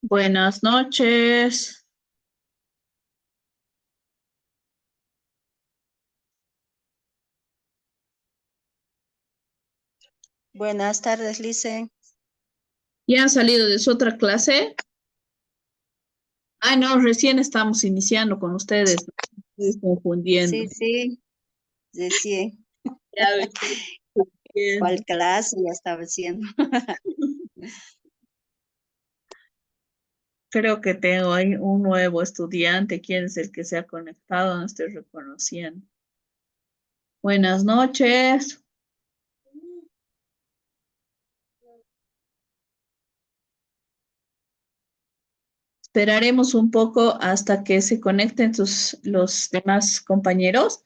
Buenas noches. Buenas tardes, Lice. ¿Ya han salido de su otra clase? Ay, no, recién estamos iniciando con ustedes. Me estoy confundiendo. Sí, recién. Ya me estoy confundiendo. ¿Cuál clase ya estaba haciendo? Creo que tengo ahí un nuevo estudiante. ¿Quién es el que se ha conectado? No estoy reconociendo. Buenas noches. Esperaremos un poco hasta que se conecten los demás compañeros.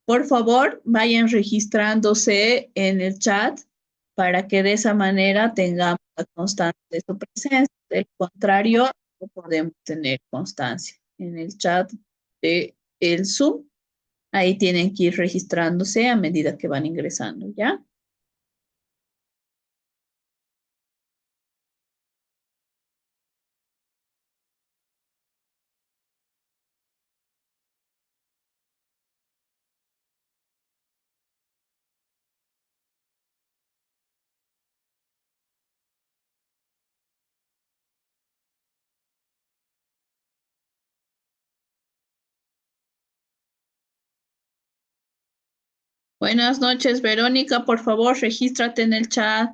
Por favor, vayan registrándose en el chat para que de esa manera tengamos la constancia de su presencia. De lo contrario, no podemos tener constancia. En el chat de el Zoom, ahí tienen que ir registrándose a medida que van ingresando, ¿ya? Buenas noches, Verónica. Por favor, regístrate en el chat.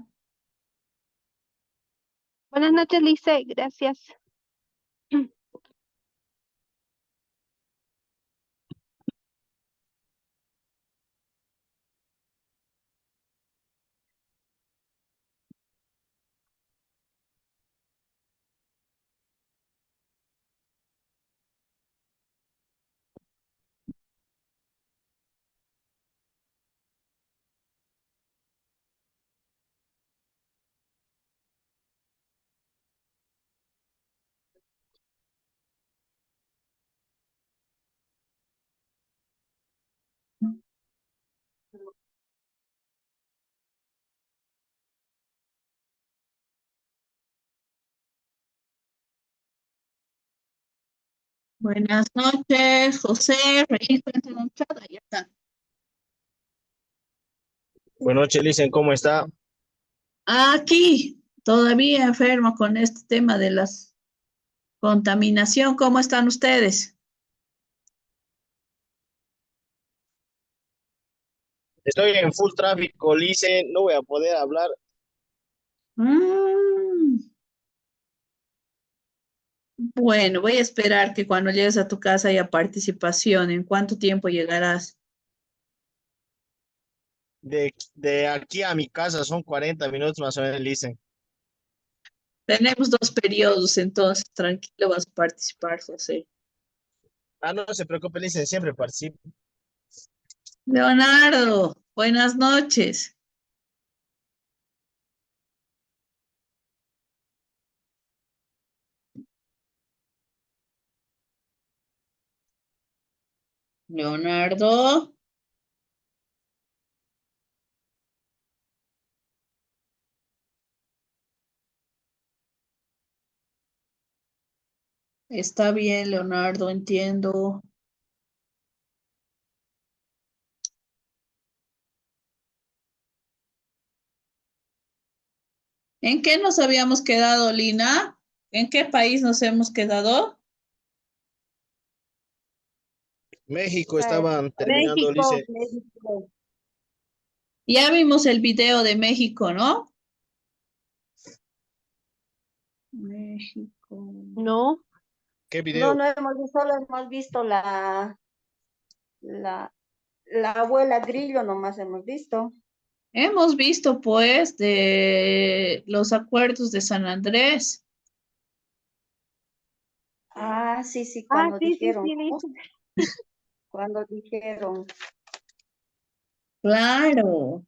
Buenas noches, Lice, gracias. Buenas noches, José. Regístrate en el chat. Ahí está. Buenas noches, Licen, ¿cómo está? Aquí, todavía enfermo con este tema de la contaminación. ¿Cómo están ustedes? Estoy en full tráfico, Licen, no voy a poder hablar. Mm, bueno, voy a esperar que cuando llegues a tu casa haya participación. ¿En cuánto tiempo llegarás? De aquí a mi casa son 40 minutos más o menos, Licen. Tenemos 2 periodos, entonces tranquilo vas a participar, José. Ah, no se preocupe, Licen, siempre participo. Leonardo, buenas noches. Leonardo, está bien, Leonardo, entiendo. ¿En qué nos habíamos quedado, Lina? ¿En qué país nos hemos quedado? México estaban terminando, México, Licen. México. Ya vimos el video de México, ¿no? México. No, ¿Qué No, video? no hemos visto, solo hemos visto la abuela Grillo, nomás hemos visto. Hemos visto, pues, de los acuerdos de San Andrés. Ah, sí, ah, cuando sí, dijeron, ¿no? Lice. Cuando dijeron, Claro.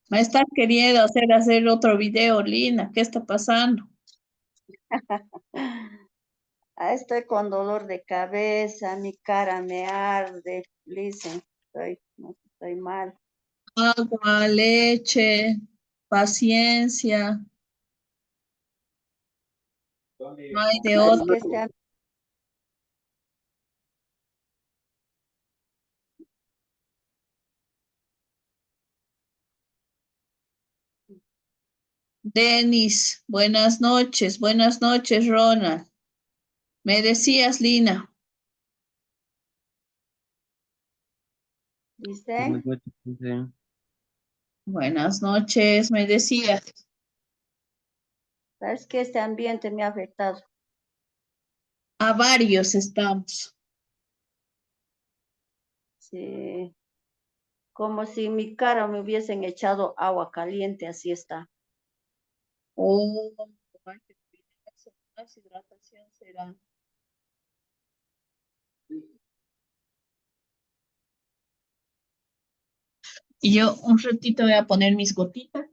Me estás queriendo hacer otro video, Lina. ¿Qué está pasando? Estoy con dolor de cabeza, mi cara me arde, dicen, estoy, no sé. Estoy mal. Agua, leche, paciencia. No hay de ¿Sabes otro. que este año Denis, buenas noches, Ronald. Me decías, Lina. dice, Buenas noches, me decías. sabes que este ambiente me ha afectado? A varios estamos. Sí, como si en mi cara me hubiesen echado agua caliente, así está. Oh, deshidratación será. Y yo un ratito voy a poner mis gotitas.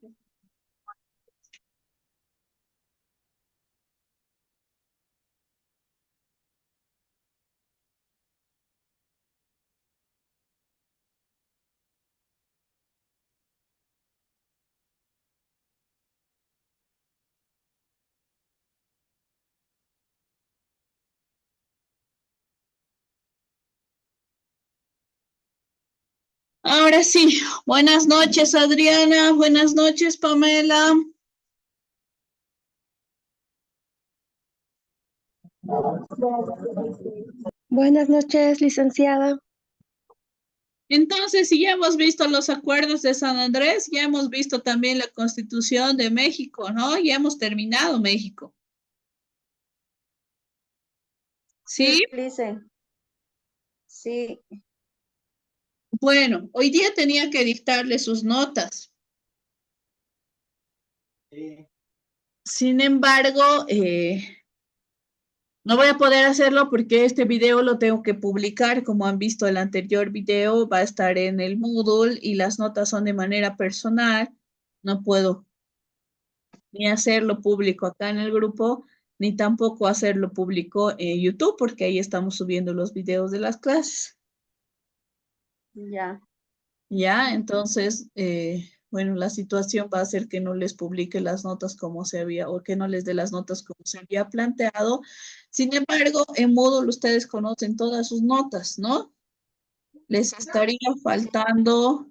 Ahora sí, buenas noches, Adriana. Buenas noches, Pamela. Buenas noches, licenciada. Entonces, si ya hemos visto los acuerdos de San Andrés, ya hemos visto también la Constitución de México, ¿no? Ya hemos terminado México. ¿Sí? Sí, dice, sí, Bueno, hoy día tenía que dictarle sus notas. Sin embargo, no voy a poder hacerlo porque este video lo tengo que publicar. Como han visto, el anterior video va a estar en el Moodle y las notas son de manera personal. No puedo ni hacerlo público acá en el grupo, ni tampoco hacerlo público en YouTube porque ahí estamos subiendo los videos de las clases. ya. Ya, entonces, bueno, la situación va a ser que no les publique las notas como se había, o que no les dé las notas como se había planteado. Sin embargo, en Moodle ustedes conocen todas sus notas, ¿no? Les estaría faltando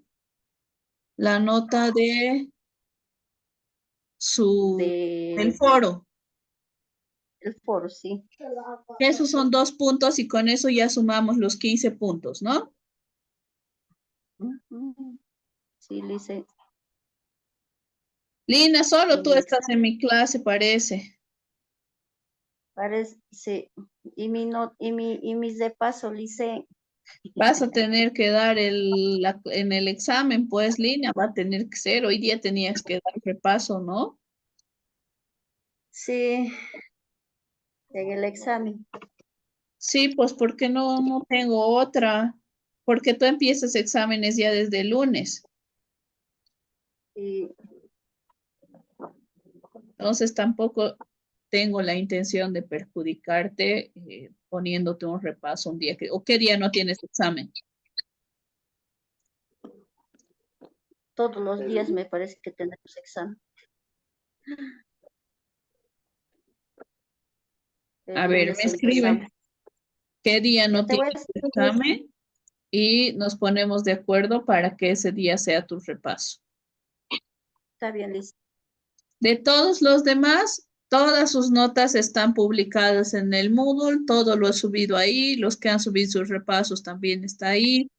la nota de del De foro. el foro, sí. Esos son 2 puntos y con eso ya sumamos los 15 puntos, ¿no? Ujú. Sí, dice, Lina, solo tú mi estás en mi clase, parece. parece, sí. Y mis de paso, dice, Vas a tener que dar en el examen, pues, Lina, va a tener que ser. Hoy día tenías que dar repaso, ¿no? sí, en el examen. Sí, pues, porque no tengo otra. Porque tú empiezas exámenes ya desde el lunes. Y Entonces, tampoco tengo la intención de perjudicarte poniéndote un repaso un día ¿o qué día no tienes examen? todos los días me parece que tenemos examen. El A ver, lunes me empezamos. escribe qué día Ya no te voy a tienes escribir. examen y nos ponemos de acuerdo para que ese día sea tu repaso. Está bien, Liz. De todos los demás, todas sus notas están publicadas en el Moodle, todo lo he subido ahí, los que han subido sus repasos también está ahí.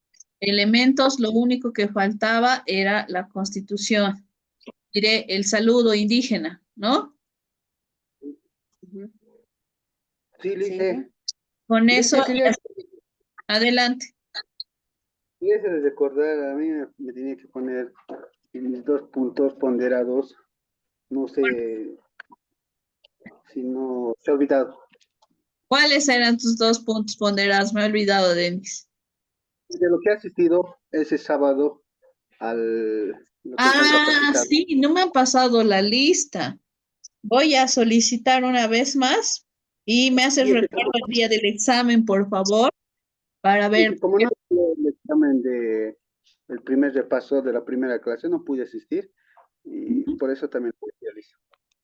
Elementos, lo único que faltaba era la Constitución. Diré el saludo indígena, ¿no? Ujú. Sí, Sí, Lice. Con eso, Lice, quería, adelante. quería recordar, a mí me tenía que poner mis 2 puntos ponderados. No sé si no se ha olvidado. ¿Cuáles eran tus 2 puntos ponderados? Me he olvidado, Denis. De lo que he asistido ese sábado al lo que es la Ah, capital. sí, no me han pasado la lista. Voy a solicitar una vez más y me haces Y es que recuerdo el día del examen, por favor, para ver. como no el examen de el primer repaso de la primera clase, no pude asistir y por eso también lo realizo.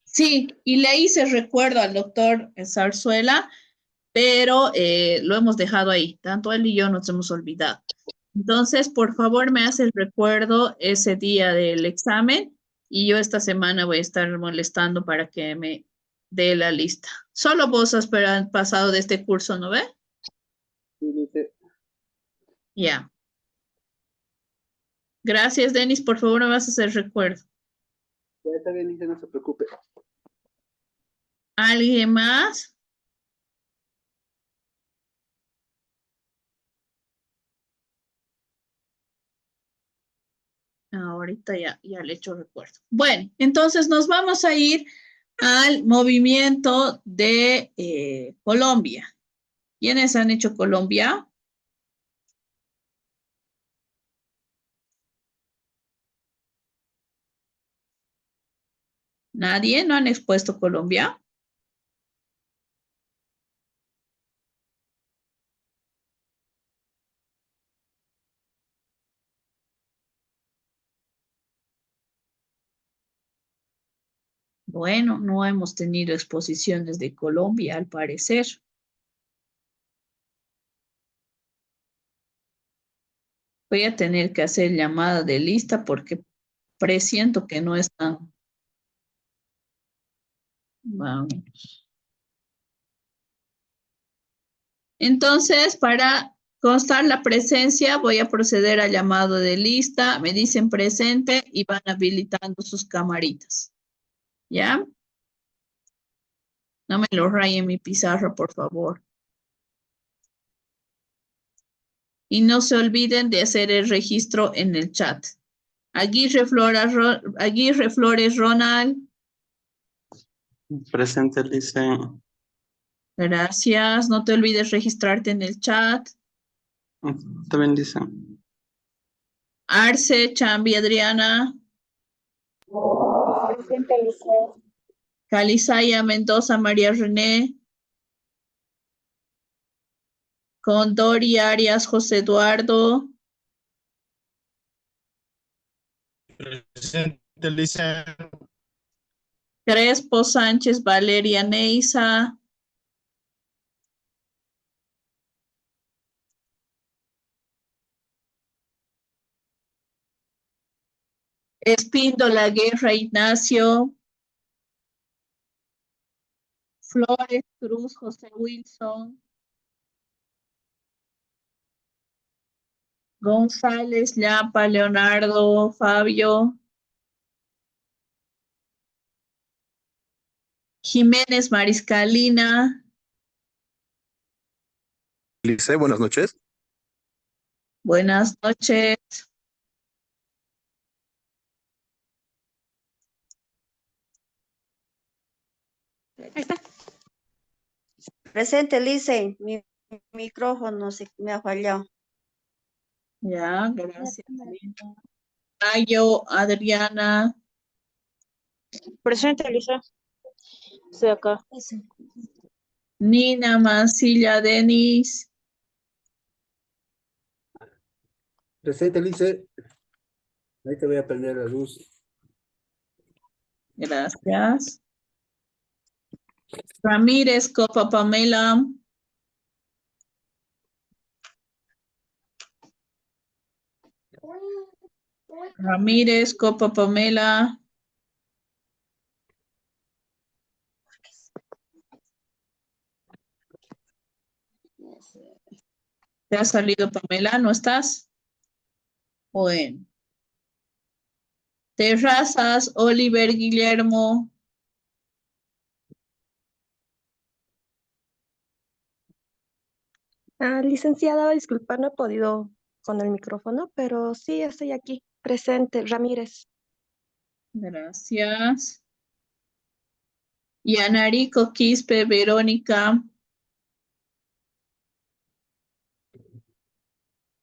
Sí, y le hice recuerdo al doctor Zarzuela, pero lo hemos dejado ahí. Tanto él y yo nos hemos olvidado. Entonces, por favor, me hace el recuerdo ese día del examen y yo esta semana voy a estar molestando para que me dé la lista. Solo vos has pasado de este curso, ¿no ve? Sí, dice, Ya. Gracias, Denis. Por favor, me vas a hacer recuerdo. ya está bien, dice, no se preocupe. ¿Alguien más? Ahorita ya le echo recuerdo. Bueno, entonces nos vamos a ir al movimiento de Colombia. ¿Quiénes han hecho Colombia? ¿Nadie? ¿No han expuesto Colombia? Bueno, no hemos tenido exposiciones de Colombia, al parecer. Voy a tener que hacer llamada de lista porque presiento que no están. Vamos. Entonces, para constar la presencia, voy a proceder al llamado de lista. Me dicen presente y van habilitando sus camaritas. ¿Ya? No me lo rayen mi pizarra, por favor. Y no se olviden de hacer el registro en el chat. Aguirre Flores Ronald. Presente, Licen. Gracias. No te olvides registrarte en el chat. También dicen. Arce, Chambi, Adriana. Presente, Licen. Calizaya, Mendoza, María René. Condori, Arias, José Eduardo. Presente, Licen. Crespo, Sánchez, Valeria Neisa. Espíndola, Guerra, Ignacio. Flores, Cruz, José Wilson. González, Llapa, Leonardo, Fabio. Jiménez, Mariscalina. Lice, buenas noches. Buenas noches. Presente, Licen. Mi micrófono me ha fallado. Ya, gracias. Ayo, Adriana. Presente, Licen. Estoy acá. Nina, Mancilla, Denis. Presente, Lice. Ahí te voy a prender la luz. Gracias. Ramírez, Copa Pamela. Ramírez, Copa Pamela. ¿Te ha salido Pamela? ¿No estás? Bueno. Terrazas, Oliver, Guillermo. Licenciada, disculpa, no he podido con el micrófono, pero sí estoy aquí. Presente, Ramírez. Gracias. Yanarico, Quispe, Verónica.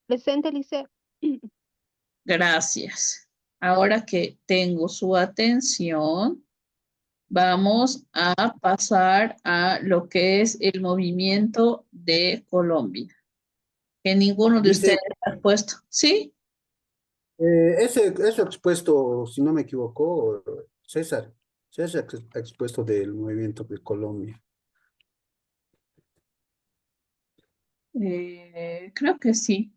Presente, Lice. Gracias. Ahora que tengo su atención, vamos a pasar a lo que es el movimiento de Colombia. Que ninguno de Dice, ustedes ha puesto. ¿Sí? Eso expuesto, si no me equivoco, César. César ha expuesto del movimiento de Colombia. Creo que sí.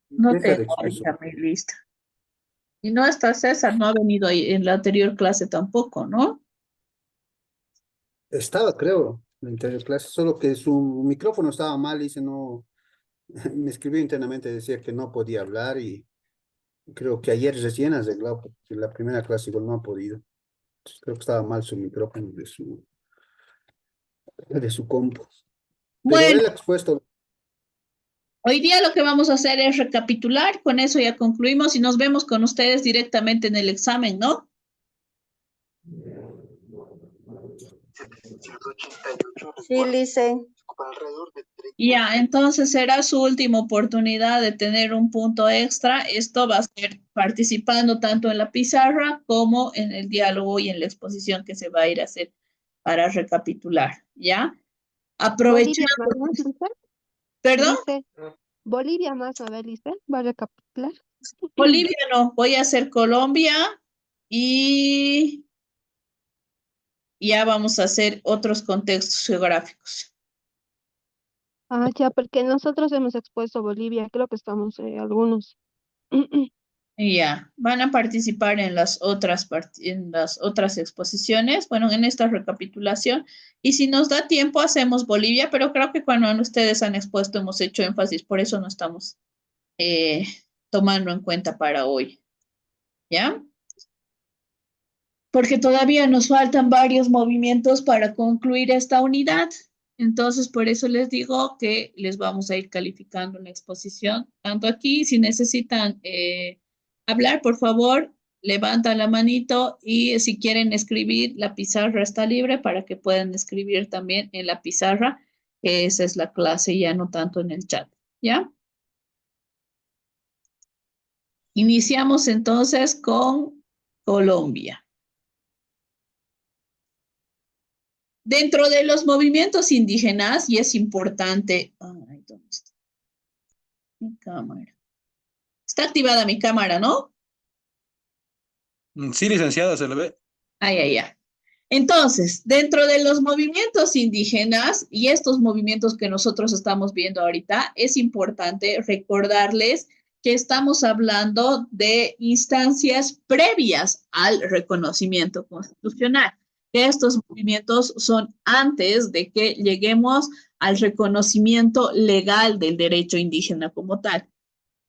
No César tengo expuso. ahorita mi lista. Y no está César, no ha venido ahí en la anterior clase tampoco, ¿no? Estaba, creo, en la anterior clase, solo que su micrófono estaba mal y se no, me escribió internamente, decía que no podía hablar y creo que ayer recién arreglado, porque la primera clase igual no ha podido. Entonces, creo que estaba mal su micrófono de su compu. Pero Bueno, él ha expuesto. hoy día lo que vamos a hacer es recapitular, con eso ya concluimos y nos vemos con ustedes directamente en el examen, ¿no? Sí, Licen. Ya, entonces será su última oportunidad de tener un punto extra. Esto va a ser participando tanto en la pizarra como en el diálogo y en la exposición que se va a ir a hacer para recapitular, ¿ya? Bolivia más, Aprovechando, ¿no, Lice? perdón, Lice, Bolivia más, a ver, Lice, va a recapitular. Bolivia no, voy a hacer Colombia y ya vamos a hacer otros contextos geográficos. Ah, ya, porque nosotros hemos expuesto Bolivia, creo que estamos algunos. Y ya, van a participar en en las otras exposiciones, bueno, en esta recapitulación. Y si nos da tiempo, hacemos Bolivia, pero creo que cuando ustedes han expuesto hemos hecho énfasis, por eso no estamos eh, tomando en cuenta para hoy, ¿ya? Porque todavía nos faltan varios movimientos para concluir esta unidad. Entonces, por eso les digo que les vamos a ir calificando la exposición. Tanto aquí, si necesitan hablar, por favor, levantan la manito y si quieren escribir, la pizarra está libre para que puedan escribir también en la pizarra, que esa es la clase, ya no tanto en el chat. ¿Ya? Iniciamos entonces con Colombia. Dentro de los movimientos indígenas, y es importante, ay, ¿dónde está mi cámara? Está activada mi cámara, ¿no? Sí, licenciada, se le ve. Ay, ay, ay. Entonces, dentro de los movimientos indígenas y estos movimientos que nosotros estamos viendo ahorita, es importante recordarles que estamos hablando de instancias previas al reconocimiento constitucional. Estos movimientos son antes de que lleguemos al reconocimiento legal del derecho indígena como tal.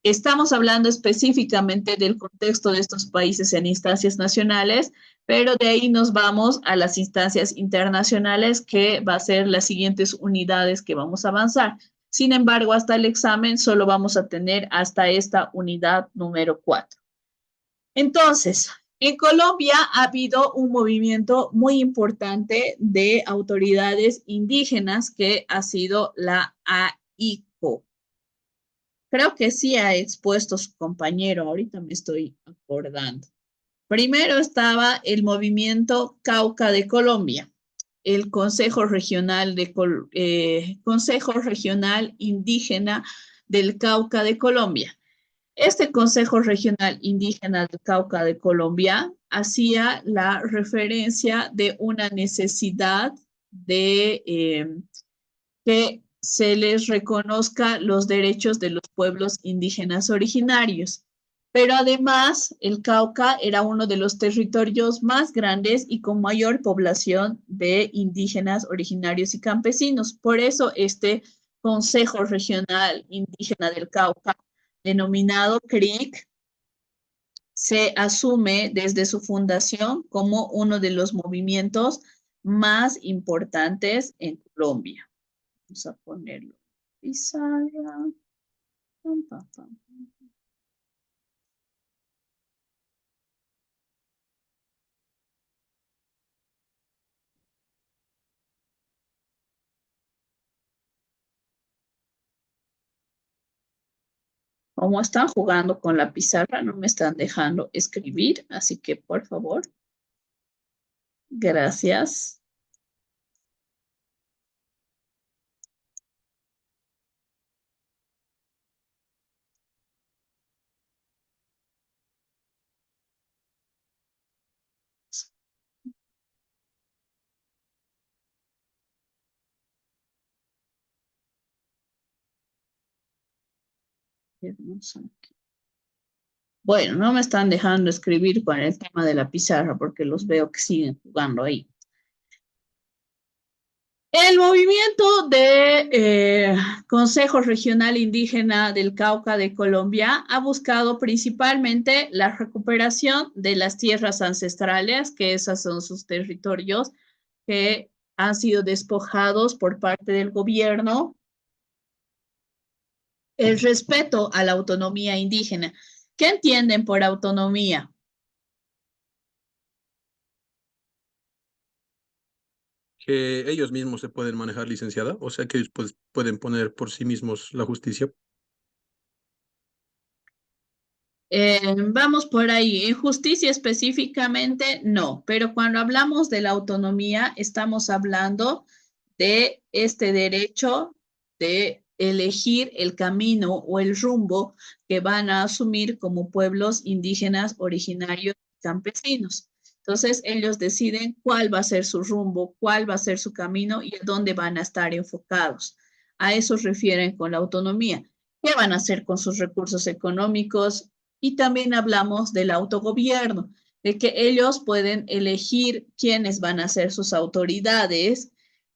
Estamos hablando específicamente del contexto de estos países en instancias nacionales, pero de ahí nos vamos a las instancias internacionales, que va a ser las siguientes unidades que vamos a avanzar. Sin embargo, hasta el examen solo vamos a tener hasta esta unidad número 4. Entonces, en Colombia ha habido un movimiento muy importante de autoridades indígenas que ha sido la AICO. Creo que sí ha expuesto su compañero, ahorita me estoy acordando. Primero estaba el movimiento Cauca de Colombia, el Consejo Regional Indígena del Cauca de Colombia. Este Consejo Regional Indígena del Cauca de Colombia hacía la referencia de una necesidad de que se les reconozca los derechos de los pueblos indígenas originarios. Pero además, el Cauca era uno de los territorios más grandes y con mayor población de indígenas originarios y campesinos. Por eso este Consejo Regional Indígena del Cauca, denominado CRIC, se asume desde su fundación como uno de los movimientos más importantes en Colombia. Vamos a ponerlo. Pizarra. Pam, pam, pam. Como están jugando con la pizarra, no me están dejando escribir, así que por favor, gracias. Bueno, no me están dejando escribir con el tema de la pizarra porque los veo que siguen jugando ahí. El movimiento de Consejo Regional Indígena del Cauca de Colombia ha buscado principalmente la recuperación de las tierras ancestrales, que esos son sus territorios que han sido despojados por parte del gobierno, el respeto a la autonomía indígena. ¿Qué entienden por autonomía? Que ellos mismos se pueden manejar, licenciada, o sea que ellos pueden poner por sí mismos la justicia. Vamos por ahí. En justicia específicamente, no, pero cuando hablamos de la autonomía, estamos hablando de este derecho de elegir el camino o el rumbo que van a asumir como pueblos indígenas originarios campesinos. Entonces, ellos deciden cuál va a ser su rumbo, cuál va a ser su camino y a dónde van a estar enfocados. A eso refieren con la autonomía. ¿Qué van a hacer con sus recursos económicos? Y también hablamos del autogobierno, de que ellos pueden elegir quiénes van a ser sus autoridades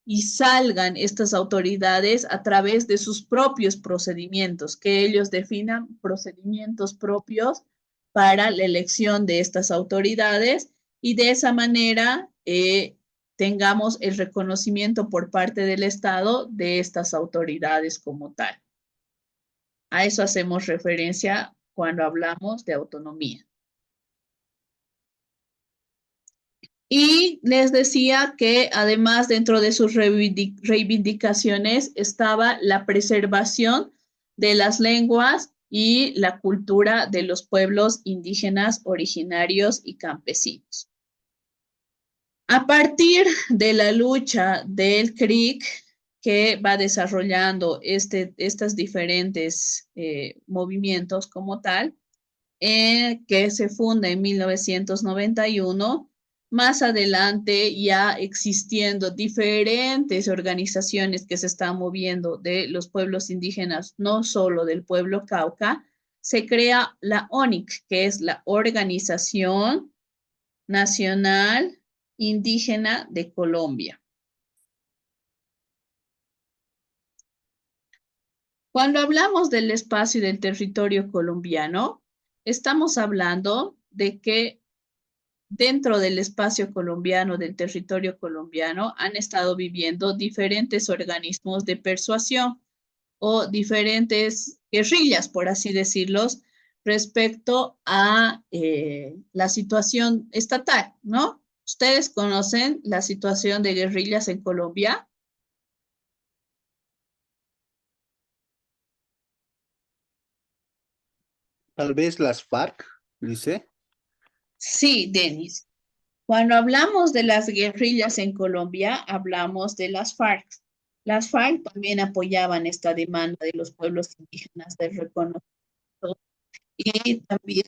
y salgan estas autoridades a través de sus propios procedimientos, que ellos definan procedimientos propios para la elección de estas autoridades y de esa manera tengamos el reconocimiento por parte del Estado de estas autoridades como tal. A eso hacemos referencia cuando hablamos de autonomía. Y les decía que además dentro de sus reivindicaciones estaba la preservación de las lenguas y la cultura de los pueblos indígenas originarios y campesinos. A partir de la lucha del CRIC, que va desarrollando estos diferentes movimientos como tal, que se funda en 1991, más adelante ya existiendo diferentes organizaciones que se están moviendo de los pueblos indígenas, no solo del pueblo Cauca, se crea la ONIC, que es la Organización Nacional Indígena de Colombia. Cuando hablamos del espacio y del territorio colombiano, estamos hablando de que dentro del espacio colombiano, del territorio colombiano, han estado viviendo diferentes organismos de persuasión o diferentes guerrillas, por así decirlos, respecto a la situación estatal, ¿no? ¿Ustedes conocen la situación de guerrillas en Colombia? Tal vez las FARC, dice. Sí, Denis. Cuando hablamos de las guerrillas en Colombia, hablamos de las FARC. Las FARC también apoyaban esta demanda de los pueblos indígenas de reconocimiento y también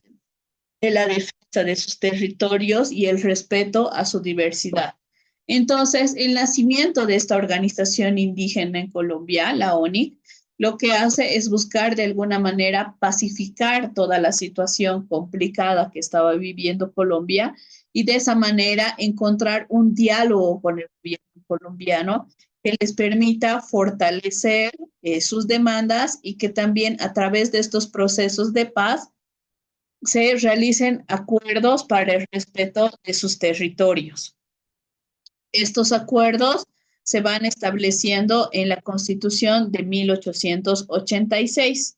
de la defensa de sus territorios y el respeto a su diversidad. Entonces, el nacimiento de esta organización indígena en Colombia, la ONIC, lo que hace es buscar de alguna manera pacificar toda la situación complicada que estaba viviendo Colombia y de esa manera encontrar un diálogo con el gobierno colombiano que les permita fortalecer sus demandas y que también a través de estos procesos de paz se realicen acuerdos para el respeto de sus territorios. Estos acuerdos se van estableciendo en la Constitución de 1886,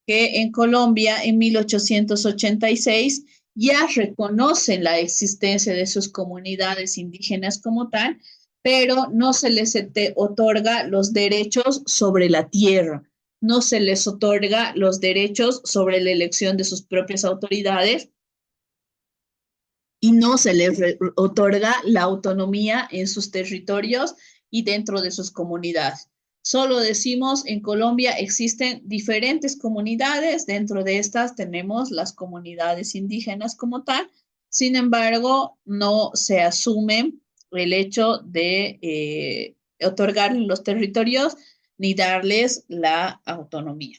que en Colombia en 1886 ya reconocen la existencia de sus comunidades indígenas como tal, pero no se les otorga los derechos sobre la tierra, no se les otorga los derechos sobre la elección de sus propias autoridades y no se les otorga la autonomía en sus territorios y dentro de sus comunidades. Solo decimos, en Colombia existen diferentes comunidades, dentro de estas tenemos las comunidades indígenas como tal, sin embargo, no se asume el hecho de otorgar los territorios ni darles la autonomía.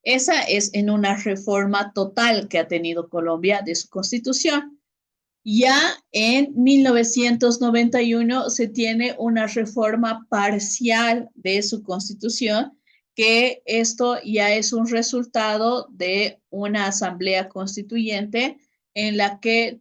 Esa es en una reforma total que ha tenido Colombia de su constitución. Ya en 1991 se tiene una reforma parcial de su constitución, que esto ya es un resultado de una asamblea constituyente en la que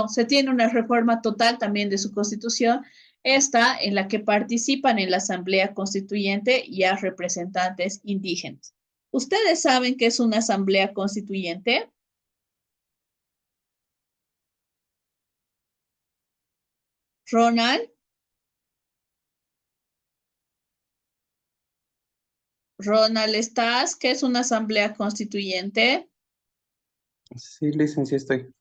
se tiene una reforma total también de su constitución, esta en la que participan en la asamblea constituyente ya representantes indígenas. ¿Ustedes saben qué es una asamblea constituyente? Ronald, ¿estás? ¿Qué es una asamblea constituyente? Sí, listen, sí estoy.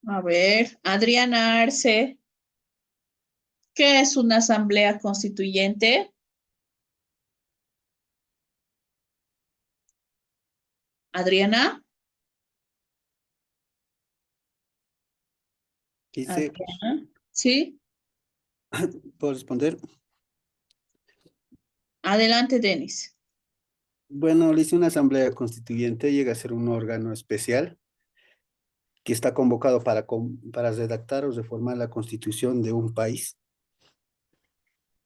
A ver, Adriana Arce, ¿qué es una asamblea constituyente? Adriana, Dice, Adriana, ¿sí? ¿puedo responder? Adelante, Denis. Bueno, le hice una asamblea constituyente, llega a ser un órgano especial que está convocado para redactar o reformar la constitución de un país.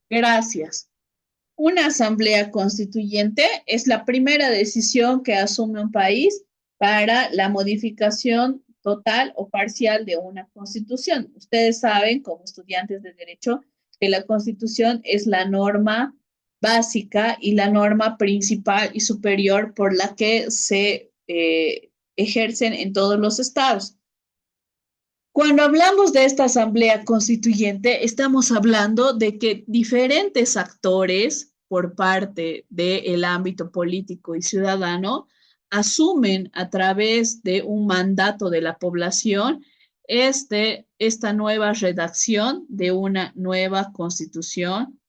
Gracias. Una asamblea constituyente es la primera decisión que asume un país para la modificación total o parcial de una constitución. Ustedes saben, como estudiantes de derecho, que la constitución es la norma básica y la norma principal y superior por la que se ejercen en todos los estados. Cuando hablamos de esta asamblea constituyente, estamos hablando de que diferentes actores por parte del ámbito político y ciudadano asumen a través de un mandato de la población esta nueva redacción de una nueva constitución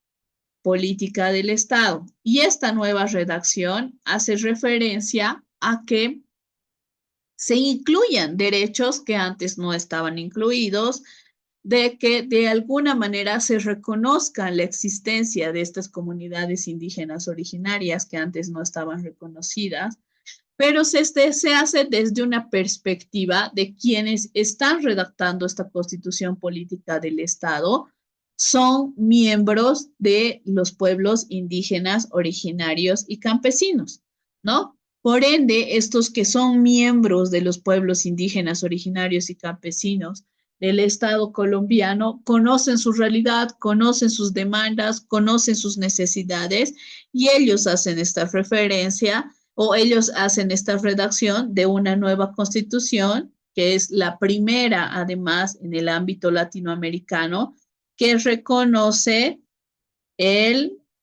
política del Estado. Y esta nueva redacción hace referencia a que se incluyan derechos que antes no estaban incluidos, de que de alguna manera se reconozca la existencia de estas comunidades indígenas originarias que antes no estaban reconocidas, pero se hace desde una perspectiva de quienes están redactando esta constitución política del Estado, son miembros de los pueblos indígenas originarios y campesinos, ¿no? Por ende, estos que son miembros de los pueblos indígenas originarios y campesinos del Estado colombiano conocen su realidad, conocen sus demandas, conocen sus necesidades y ellos hacen esta referencia o ellos hacen esta redacción de una nueva constitución, que es la primera, además, en el ámbito latinoamericano, que reconoce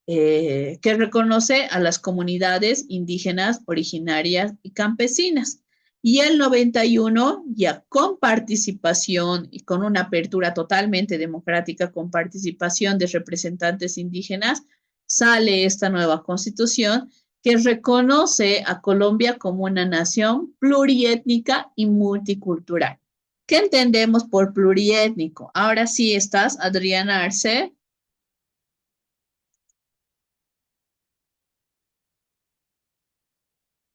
que reconoce a las comunidades indígenas originarias y campesinas. Y el 91, ya con participación y con una apertura totalmente democrática, con participación de representantes indígenas, sale esta nueva constitución que reconoce a Colombia como una nación pluriétnica y multicultural. ¿Qué entendemos por pluriétnico? Ahora sí estás, Adriana Arce.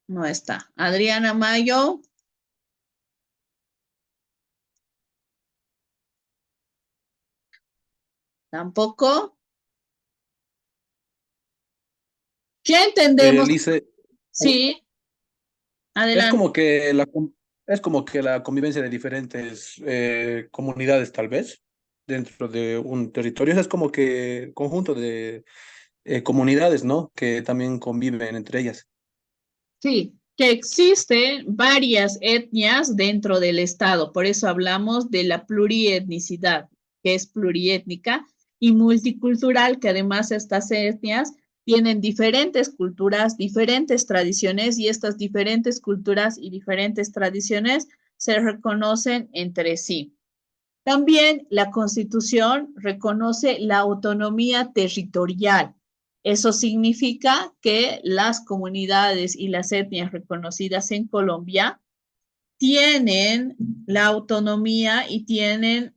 No está. Adriana Mayo. Tampoco. ¿Qué entendemos? Lice, Sí, es adelante. es como que la convivencia de diferentes comunidades, tal vez, dentro de un territorio. Es como que conjunto de comunidades, ¿no? Que también conviven entre ellas. Sí, que existen varias etnias dentro del Estado. Por eso hablamos de la plurietnicidad, que es pluriétnica y multicultural, que además estas etnias tienen diferentes culturas, diferentes tradiciones y estas diferentes culturas y diferentes tradiciones se reconocen entre sí. También la Constitución reconoce la autonomía territorial. Eso significa que las comunidades y las etnias reconocidas en Colombia tienen la autonomía y tienen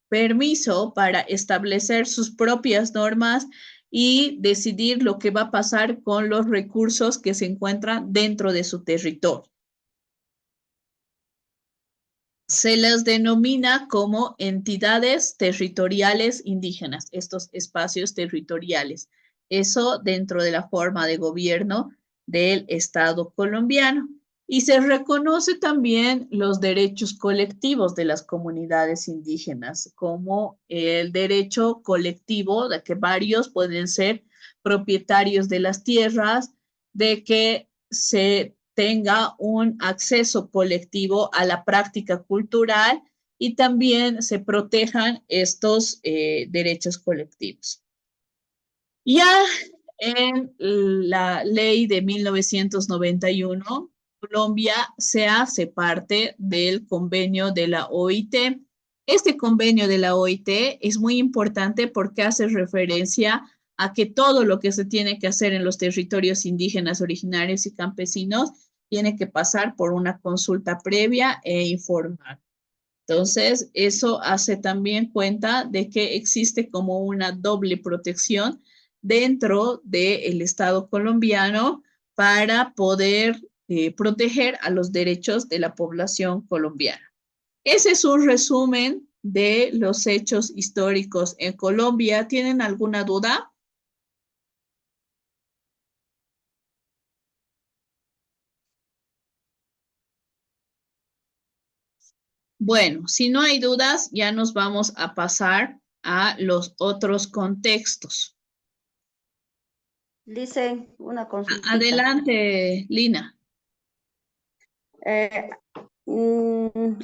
permiso para establecer sus propias normas y decidir lo que va a pasar con los recursos que se encuentran dentro de su territorio. Se las denomina como entidades territoriales indígenas, estos espacios territoriales. Eso dentro de la forma de gobierno del Estado colombiano. Y se reconoce también los derechos colectivos de las comunidades indígenas, como el derecho colectivo de que varios pueden ser propietarios de las tierras, de que se tenga un acceso colectivo a la práctica cultural y también se protejan estos derechos colectivos. Ya en la ley de 1991, Colombia se hace parte del convenio de la OIT. Este convenio de la OIT es muy importante porque hace referencia a que todo lo que se tiene que hacer en los territorios indígenas, originarios y campesinos tiene que pasar por una consulta previa e informar. Entonces, eso hace también cuenta de que existe como una doble protección dentro del Estado colombiano para poder proteger a los derechos de la población colombiana. Ese es un resumen de los hechos históricos en Colombia. ¿Tienen alguna duda? Bueno, si no hay dudas, ya nos vamos a pasar a los otros contextos. Dicen una consultita. Adelante, Lina.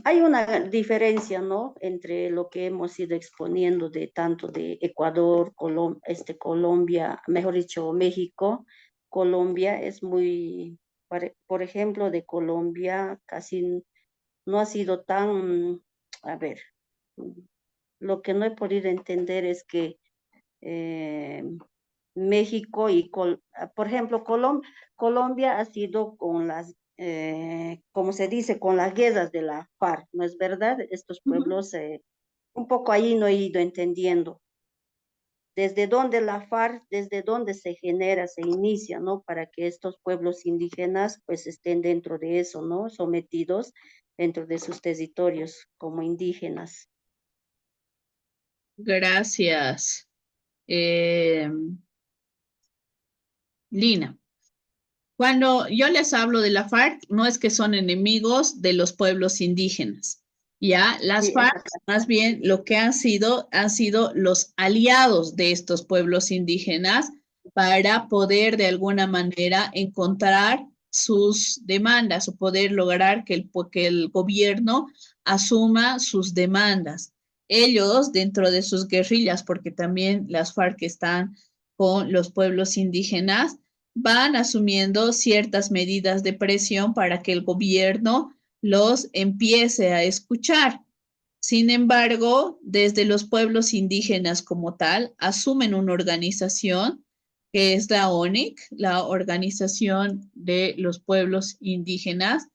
Hay una diferencia, ¿no? Entre lo que hemos ido exponiendo de tanto de Ecuador, Colombia, mejor dicho, México. Colombia es muy, por ejemplo, de Colombia casi no ha sido tan, a ver, lo que no he podido entender es que México y, por ejemplo, Colombia ha sido con las, como se dice, con las guerras de la FARC, ¿no es verdad? Estos pueblos, un poco ahí no he ido entendiendo. Desde dónde la FARC, desde dónde se genera, se inicia, ¿no? Para que estos pueblos indígenas pues estén dentro de eso, ¿no? Sometidos dentro de sus territorios como indígenas. Gracias, Lina. Cuando yo les hablo de la FARC, no es que son enemigos de los pueblos indígenas. Ya, las Sí, FARC, más bien, lo que han sido los aliados de estos pueblos indígenas para poder de alguna manera encontrar sus demandas o poder lograr que el gobierno asuma sus demandas. Ellos, dentro de sus guerrillas, porque también las FARC están con los pueblos indígenas, van asumiendo ciertas medidas de presión para que el gobierno los empiece a escuchar. Sin embargo, desde los pueblos indígenas como tal, asumen una organización que es la ONIC, la Organización de los Pueblos Indígenas,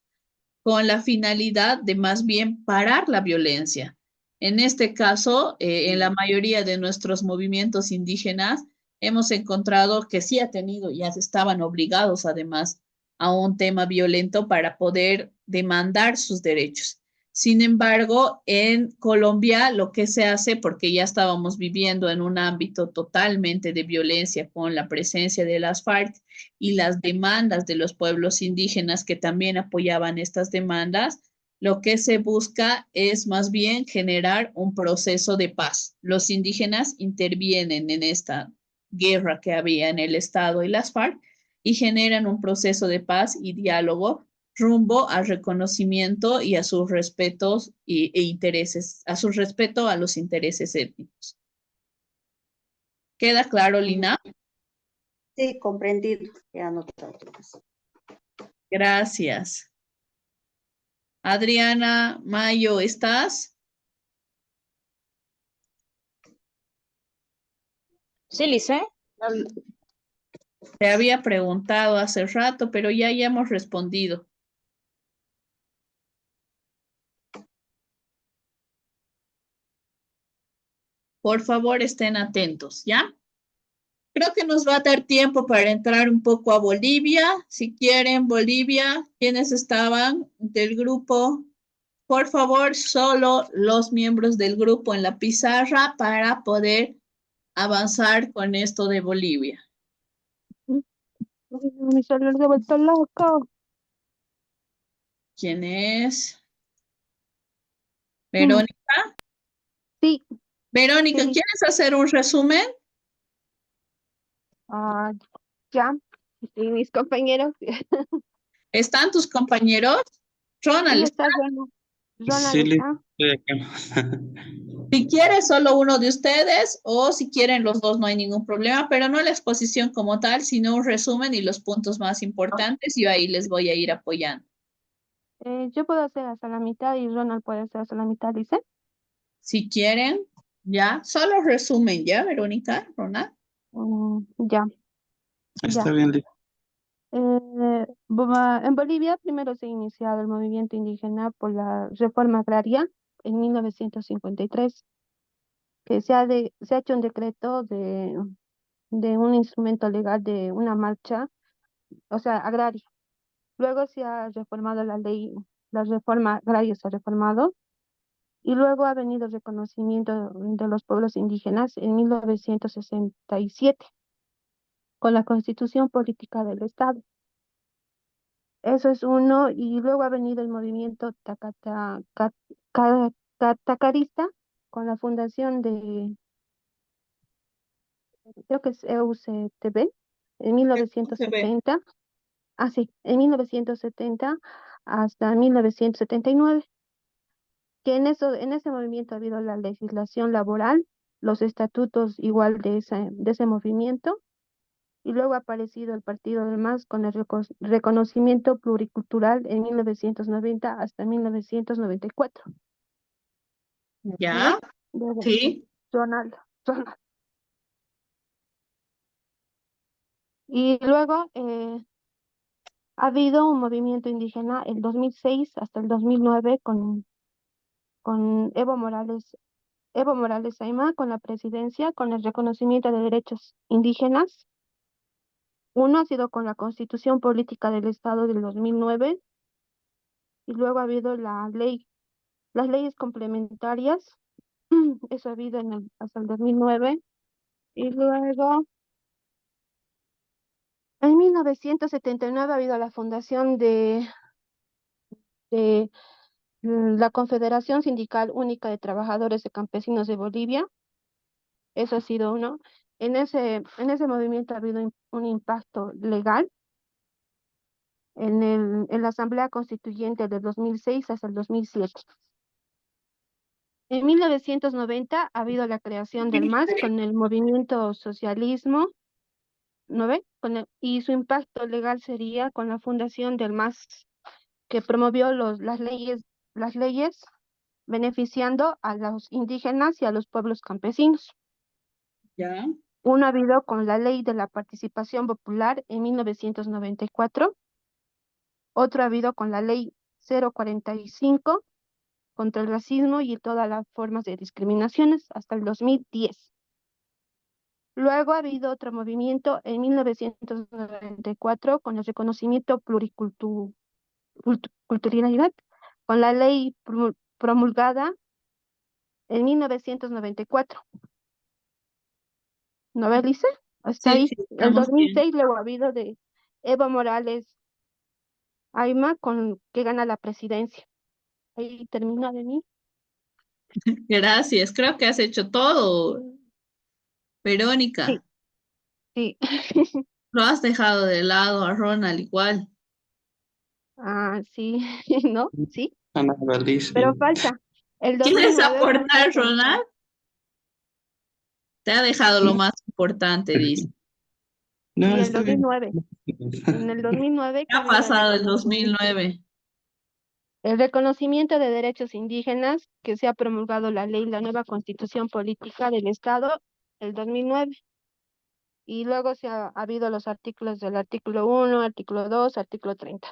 con la finalidad de más bien parar la violencia. En este caso, en la mayoría de nuestros movimientos indígenas, hemos encontrado que sí ha tenido, ya estaban obligados además a un tema violento para poder demandar sus derechos. Sin embargo, en Colombia lo que se hace, porque ya estábamos viviendo en un ámbito totalmente de violencia con la presencia de las FARC y las demandas de los pueblos indígenas que también apoyaban estas demandas, lo que se busca es más bien generar un proceso de paz. Los indígenas intervienen en esta guerra que había en el Estado y las FARC y generan un proceso de paz y diálogo rumbo al reconocimiento y a sus respetos e intereses, a su respeto a los intereses étnicos. ¿Queda claro, Lina? Sí, comprendido. He anotado. Gracias. Adriana Mayo, ¿estás? Sí, Lice. Te había preguntado hace rato, pero ya hemos respondido. por favor estén atentos, ¿ya? Creo que nos va a dar tiempo para entrar un poco a Bolivia. Si quieren, Bolivia, ¿quiénes estaban del grupo? Por favor, solo los miembros del grupo en la pizarra para poder avanzar con esto de Bolivia. Ay, mi celular se ha vuelto loco. ¿Quién es? Mm, Verónica. Sí, Verónica, sí. ¿quieres hacer un resumen? Ah, ya. Y mis compañeros. ¿Están tus compañeros? Sí, Ronald, está Ronald. Ronald Sí, listo, está. estoy acá. si quieres solo uno de ustedes o si quieren los dos no hay ningún problema, pero no la exposición como tal, sino un resumen y los puntos más importantes y yo ahí les voy a ir apoyando. Yo puedo hacer hasta la mitad y Ronald puede hacer hasta la mitad, dice. Si quieren, ya, solo resumen, ¿ya, Verónica, Ronald? Ya, Está ya. bien, listo. En Bolivia primero se ha iniciado el movimiento indígena por la reforma agraria en 1953, que se ha hecho un decreto de un instrumento legal de una marcha, o sea, agraria. Luego se ha reformado la ley, la reforma agraria se ha reformado y luego ha venido el reconocimiento de los pueblos indígenas en 1967 con la Constitución Política del Estado. Eso es uno, y luego ha venido el movimiento tacarista con la fundación de, creo que es EUCTB, en Se ve. 1970, sí, en 1970 hasta 1979, que en ese movimiento ha habido la legislación laboral, los estatutos igual de ese movimiento, y luego ha aparecido el Partido del MAS con el reconocimiento pluricultural en 1990 hasta 1994. ¿No ve? ¿Ya? Luego, Sí. Ronald, Ronald. Y luego ha habido un movimiento indígena el 2006 hasta el 2009 con Evo Morales Ayma con la presidencia, con el reconocimiento de derechos indígenas. Uno ha sido con la Constitución Política del Estado del 2009 y luego ha habido las leyes complementarias. Eso ha habido hasta el 2009. Y luego, en 1979 ha habido la fundación de la Confederación Sindical Única de Trabajadores y Campesinos de Bolivia. Eso ha sido uno. En ese movimiento ha habido un impacto legal en la Asamblea Constituyente del 2006 hasta el 2007. En 1990 ha habido la creación del MAS con el movimiento socialismo, ¿no ve? Y su impacto legal sería con la fundación del MAS, que promovió las leyes beneficiando a los indígenas y a los pueblos campesinos. ¿Ya? Uno ha habido con la ley de la participación popular en 1994, otro ha habido con la ley 045 contra el racismo y todas las formas de discriminaciones hasta el 2010. Luego ha habido otro movimiento en 1994 con el reconocimiento pluriculturalidad, con la ley promulgada en 1994. ¿No ves, Lice? Está Sí, ahí. sí, El estamos bien. 2006 luego ha habido de Evo Morales Ayma que gana la presidencia. Ahí termina de mí. Gracias. Creo que has hecho todo, Sí, Verónica. sí. Lo has dejado de lado a Ronald igual. Sí, ¿no? Sí, Ah, nada, listo. pero falta. El ¿Quieres 2009 aportar, falta. Ronald? Te ha dejado lo No, más importante, dice. no, Sí, el está bien. 2009. En el 2009 ¿Qué que ha ha habido pasado en 2009? el reconocimiento de derechos indígenas, que se ha promulgado la ley, la nueva Constitución Política del Estado, el 2009. Y luego ha habido los artículos del artículo 1, artículo 2, artículo 30.